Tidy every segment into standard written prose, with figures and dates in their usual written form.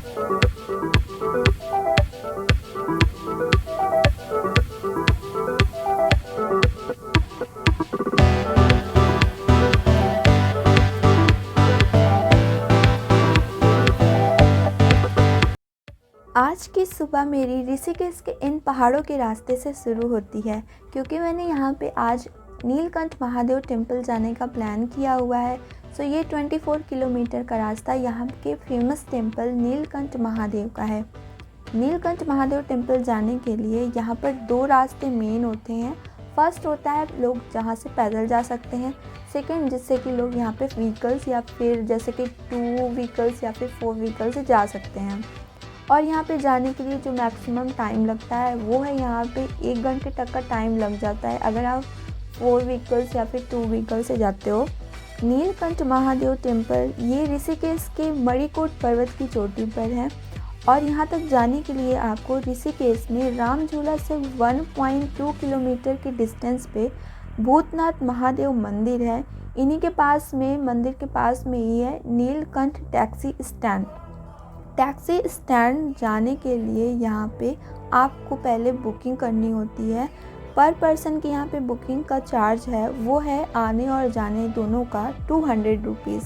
आज की सुबह मेरी ऋषिकेश के इन पहाड़ों के रास्ते से शुरू होती है, क्योंकि मैंने यहाँ पे आज नीलकंठ महादेव टेम्पल जाने का प्लान किया हुआ है। सो ये 24 किलोमीटर का रास्ता यहाँ के फेमस टेम्पल नीलकंठ महादेव का है। नीलकंठ महादेव टेम्पल जाने के लिए यहाँ पर 2 रास्ते मेन होते हैं। फर्स्ट होता है लोग जहाँ से पैदल जा सकते हैं। सेकंड, जिससे कि लोग यहाँ पे व्हीकल्स या फिर जैसे कि 2 व्हीकल्स या फिर 4 व्हीकल से जा सकते हैं। और यहाँ पे जाने के लिए जो मैक्सिमम टाइम लगता है वो है यहाँ पे 1 घंटे तक का टाइम लग जाता है अगर आप 4 व्हीकल्स या फिर 2 व्हीकल से जाते हो। नीलकंठ महादेव टेम्पल ये ऋषिकेश के मणिकोट पर्वत की चोटी पर है और यहाँ तक जाने के लिए आपको ऋषिकेश में राम झूला से 1.2 किलोमीटर की डिस्टेंस पे भूतनाथ महादेव मंदिर है। इन्हीं के पास में, मंदिर के पास में ही है Neelkanth taxi stand. Taxi stand जाने के लिए यहाँ पे आपको पहले बुकिंग करनी होती है। पर पर्सन की यहाँ पे बुकिंग का चार्ज है वो है आने और जाने दोनों का 200 रुपीज़।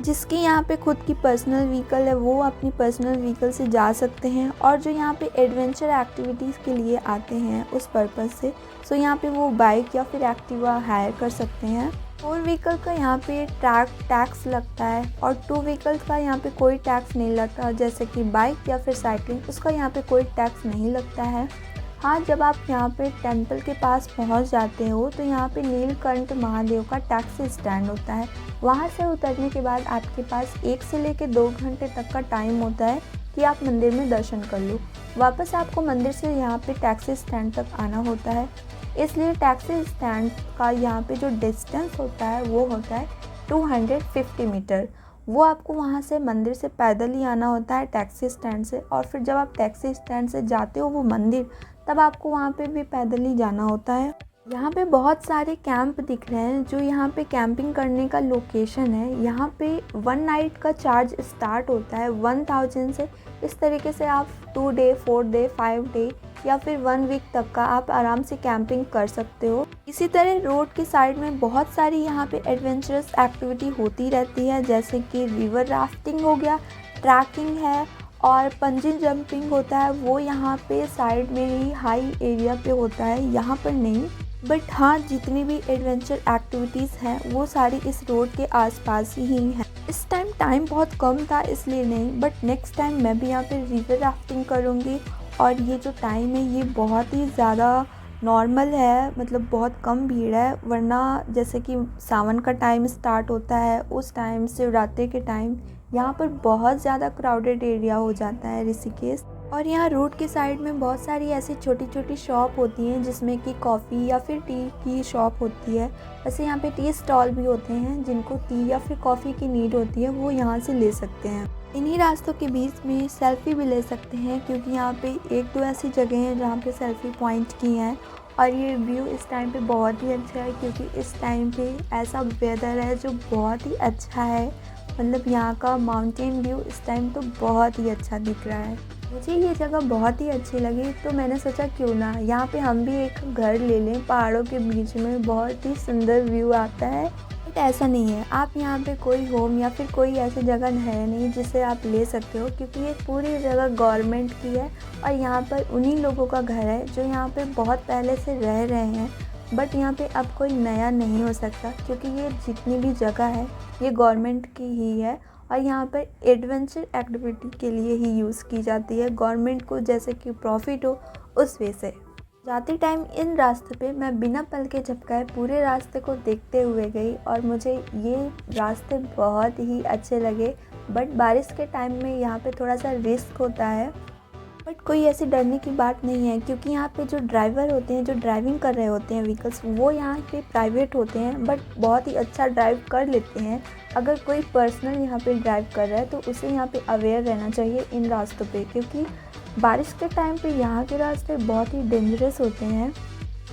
जिसकी यहाँ पे खुद की पर्सनल व्हीकल है वो अपनी पर्सनल व्हीकल से जा सकते हैं, और जो यहाँ पे एडवेंचर एक्टिविटीज़ के लिए आते हैं उस पर्पज़ से सो यहाँ पे वो बाइक या फिर एक्टिवा हायर कर सकते हैं। 4 व्हीकल का यहाँ पे टैक्स लगता है और 2 व्हीकल का यहाँ पे कोई टैक्स नहीं लगता, जैसे कि बाइक या फिर साइकिलिंग, उसका यहाँ पे कोई टैक्स नहीं लगता है। हाँ, जब आप यहाँ पे टेंपल के पास पहुँच जाते हो तो यहाँ पे नीलकंठ महादेव का टैक्सी स्टैंड होता है। वहाँ से उतरने के बाद आपके पास 1 से लेकर 2 घंटे तक का टाइम होता है कि आप मंदिर में दर्शन कर लो। वापस आपको मंदिर से यहाँ पे टैक्सी स्टैंड तक आना होता है, इसलिए टैक्सी स्टैंड का यहाँ पे जो डिस्टेंस होता है वो होता है 250 मीटर। वो आपको वहाँ से मंदिर से पैदल ही आना होता है टैक्सी स्टैंड से, और फिर जब आप टैक्सी स्टैंड से जाते हो वो मंदिर, तब आपको वहाँ पे भी पैदल ही जाना होता है। यहाँ पे बहुत सारे कैंप दिख रहे हैं जो यहाँ पे कैंपिंग करने का लोकेशन है। यहाँ पे 1 नाइट का चार्ज स्टार्ट होता है 1000 से। इस तरीके से आप 2 डे, 4 डे, 5 डे या फिर 1 वीक तक का आप आराम से कैंपिंग कर सकते हो। इसी तरह रोड की साइड में बहुत सारी यहाँ पे एडवेंचरस एक्टिविटी होती रहती है, जैसे कि रिवर राफ्टिंग हो गया, ट्रैकिंग है और पंजी जंपिंग होता है। वो यहाँ पे साइड में ही हाई एरिया पे होता है, यहाँ पर नहीं। बट हाँ, जितनी भी एडवेंचर एक्टिविटीज़ हैं वो सारी इस रोड के आसपास ही हैं। इस टाइम बहुत कम था इसलिए नहीं, बट नेक्स्ट टाइम मैं भी यहाँ पे रिवर राफ्टिंग करूँगी। और ये जो टाइम है ये बहुत ही ज़्यादा नॉर्मल है, मतलब बहुत कम भीड़ है, वरना जैसे कि सावन का टाइम स्टार्ट होता है उस टाइम, शिवरात्रि के टाइम यहाँ पर बहुत ज़्यादा क्राउडेड एरिया हो जाता है ऋषिकेश। और यहाँ रोड के साइड में बहुत सारी ऐसी छोटी छोटी शॉप होती हैं जिसमें कि कॉफ़ी या फिर टी की शॉप होती है। वैसे यहाँ पे टी स्टॉल भी होते हैं, जिनको टी या फिर कॉफ़ी की नीड होती है वो यहाँ से ले सकते हैं। इन्हीं रास्तों के बीच में सेल्फ़ी भी ले सकते हैं, क्योंकि यहाँ पे 1-2 ऐसी जगह हैं जहाँ पे सेल्फ़ी पॉइंट की हैं। और ये व्यू इस टाइम पे बहुत ही अच्छा है, क्योंकि इस टाइम पे ऐसा वेदर है जो बहुत ही अच्छा है। मतलब यहाँ का माउंटेन व्यू इस टाइम तो बहुत ही अच्छा दिख रहा है। मुझे ये जगह बहुत ही अच्छी लगी, तो मैंने सोचा क्यों ना यहाँ पे हम भी एक घर ले लें। पहाड़ों के बीच में बहुत ही सुंदर व्यू आता है। बट ऐसा नहीं है, आप यहाँ पे कोई होम या फिर कोई ऐसी जगह है नहीं जिसे आप ले सकते हो, क्योंकि ये पूरी जगह गवर्नमेंट की है और यहाँ पर उन्हीं लोगों का घर है जो यहाँ पे बहुत पहले से रह रहे हैं। बट यहाँ पे अब कोई नया नहीं हो सकता, क्योंकि ये जितनी भी जगह है ये गवर्नमेंट की ही है और यहाँ पर एडवेंचर एक्टिविटी के लिए ही यूज़ की जाती है। गवर्नमेंट को जैसे कि प्रॉफिट हो उस वे से। जाते टाइम इन रास्ते पे मैं बिना पल के झपकाए पूरे रास्ते को देखते हुए गई और मुझे ये रास्ते बहुत ही अच्छे लगे। बट बारिश के टाइम में यहाँ पे थोड़ा सा रिस्क होता है, बट कोई ऐसी डरने की बात नहीं है, क्योंकि यहाँ पे जो ड्राइवर होते हैं, जो ड्राइविंग कर रहे होते हैं व्हीकल्स, वो यहाँ पे प्राइवेट होते हैं बट बहुत ही अच्छा ड्राइव कर लेते हैं। अगर कोई पर्सनल यहाँ पे ड्राइव कर रहा है तो उसे यहाँ पे अवेयर रहना चाहिए इन रास्तों पे, क्योंकि बारिश के टाइम पे यहाँ के रास्ते बहुत ही डेंजरस होते हैं।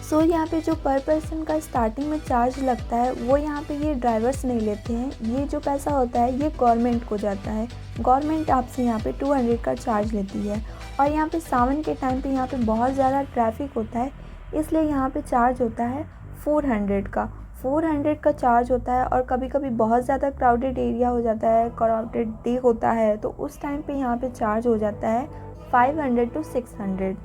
सो यहाँ पे जो पर पर्सन का स्टार्टिंग में चार्ज लगता है वो यहाँ पे ये ड्राइवर्स नहीं लेते हैं। ये जो पैसा होता है ये गवर्नमेंट को जाता है। गवर्नमेंट आपसे यहाँ पे 200 का चार्ज लेती है। और यहाँ पे सावन के टाइम पे यहाँ पे बहुत ज़्यादा ट्रैफिक होता है, इसलिए यहाँ पे चार्ज होता है 400 का चार्ज होता है। और कभी कभी बहुत ज़्यादा क्राउडेड एरिया हो जाता है, क्राउडेड डे होता है, तो उस टाइम पे यहाँ पे चार्ज हो जाता है 500 to 600।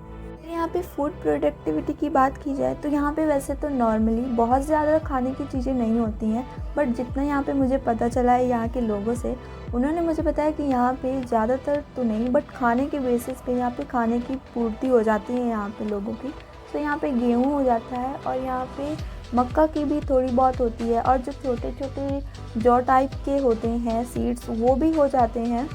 यहाँ पे फूड प्रोडक्टिविटी की बात की जाए तो यहाँ पे वैसे तो नॉर्मली बहुत ज़्यादा खाने की चीज़ें नहीं होती हैं, बट जितना यहाँ पे मुझे पता चला है यहाँ के लोगों से, उन्होंने मुझे बताया कि यहाँ पे ज़्यादातर तो नहीं बट खाने के बेसिस पे यहाँ पे खाने की पूर्ति हो जाती है यहाँ पे लोगों की। तो यहाँ पे गेहूँ हो जाता है और यहाँ पे मक्का की भी थोड़ी बहुत होती है, और जो छोटे छोटे जौ टाइप के होते हैं सीड्स वो भी हो जाते हैं।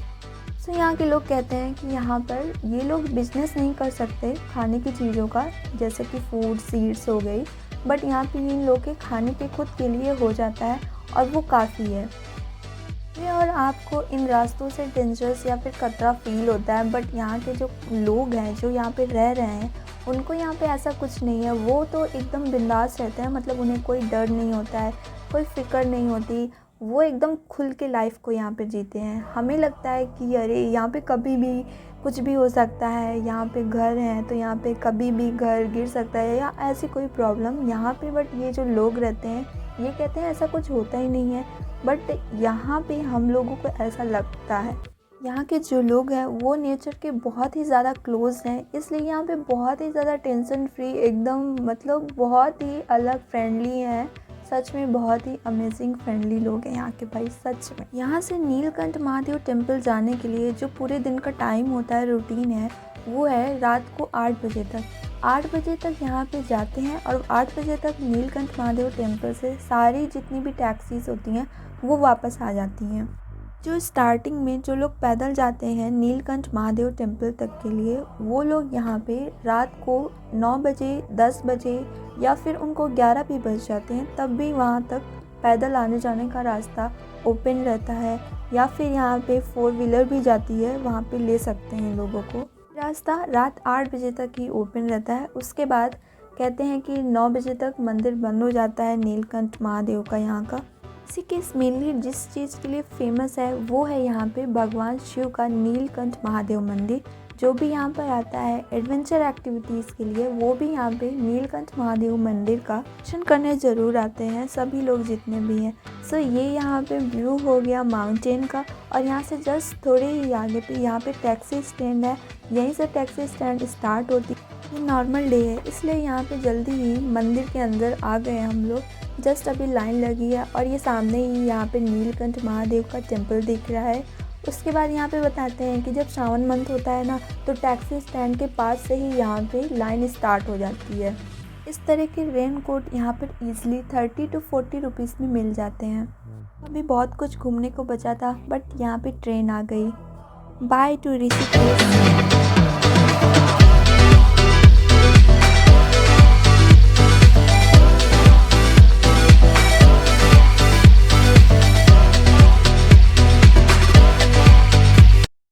तो यहाँ के लोग कहते हैं कि यहाँ पर ये लोग बिजनेस नहीं कर सकते खाने की चीज़ों का, जैसे कि फूड सीड्स हो गई, बट यहाँ पे इन लोग के खाने के खुद के लिए हो जाता है और वो काफ़ी है। और आपको इन रास्तों से डेंजरस या फिर खतरा फील होता है, बट यहाँ के जो लोग हैं जो यहाँ पे रह रहे हैं उनको यहाँ पे ऐसा कुछ नहीं है। वो तो एकदम बिंदास रहते हैं, मतलब उन्हें कोई डर नहीं होता है, कोई फ़िक्र नहीं होती। वो एकदम खुल के लाइफ को यहाँ पे जीते हैं। हमें लगता है कि अरे यहाँ पे कभी भी कुछ भी हो सकता है, यहाँ पे घर है तो यहाँ पे कभी भी घर गिर सकता है या ऐसी कोई प्रॉब्लम यहाँ पे, बट ये जो लोग रहते हैं ये कहते हैं ऐसा कुछ होता ही नहीं है। बट यहाँ पे हम लोगों को ऐसा लगता है। यहाँ के जो लोग हैं वो नेचर के बहुत ही ज़्यादा क्लोज हैं, इसलिए यहाँ पे बहुत ही ज़्यादा टेंशन फ्री, एकदम मतलब बहुत ही अलग फ्रेंडली हैं। सच में बहुत ही अमेजिंग फ्रेंडली लोग हैं यहाँ के भाई, सच में। यहाँ से नीलकंठ महादेव टेम्पल जाने के लिए जो पूरे दिन का टाइम होता है, रूटीन है, वो है रात को 8 बजे तक। 8 बजे तक यहाँ पे जाते हैं और 8 बजे तक नीलकंठ महादेव टेम्पल से सारी जितनी भी टैक्सीज होती हैं वो वापस आ जाती हैं। जो स्टार्टिंग में जो लोग पैदल जाते हैं नीलकंठ महादेव टेम्पल तक के लिए, वो लोग यहाँ पे रात को 9 बजे 10 बजे या फिर उनको 11 भी बज जाते हैं, तब भी वहाँ तक पैदल आने जाने का रास्ता ओपन रहता है। या फिर यहाँ पे 4 व्हीलर भी जाती है, वहाँ पे ले सकते हैं लोगों को। रास्ता रात 8 बजे तक ही ओपन रहता है। उसके बाद कहते हैं कि 9 बजे तक मंदिर बंद हो जाता है नीलकंठ महादेव का यहाँ का। ऋषिकेश मेनली जिस चीज़ के लिए फेमस है वो है यहाँ पे भगवान शिव का नीलकंठ महादेव मंदिर। जो भी यहाँ पर आता है एडवेंचर एक्टिविटीज़ के लिए, वो भी यहाँ पे नीलकंठ महादेव मंदिर का दर्शन करने ज़रूर आते हैं, सभी लोग जितने भी हैं। सो ये यहाँ पे व्यू हो गया माउंटेन का, और यहाँ से जस्ट थोड़े ही आगे पे यहाँ पे टैक्सी स्टैंड है, यहीं से टैक्सी स्टैंड स्टार्ट होती है। ये नॉर्मल डे है इसलिए यहाँ पे जल्दी ही मंदिर के अंदर आ गए हम लोग। जस्ट अभी लाइन लगी है और ये सामने ही यहाँ पे नीलकंठ महादेव का टेम्पल दिख रहा है। उसके बाद यहाँ पे बताते हैं कि जब सावन मंथ होता है ना, तो टैक्सी स्टैंड के पास से ही यहाँ पे लाइन स्टार्ट हो जाती है। इस तरह के रेन कोट यहाँ पर ईजिली 30 to 40 रुपीज़ में मिल जाते हैं। अभी बहुत कुछ घूमने को बचा था, बट यहाँ पे ट्रेन आ गई। By two Rishikesh.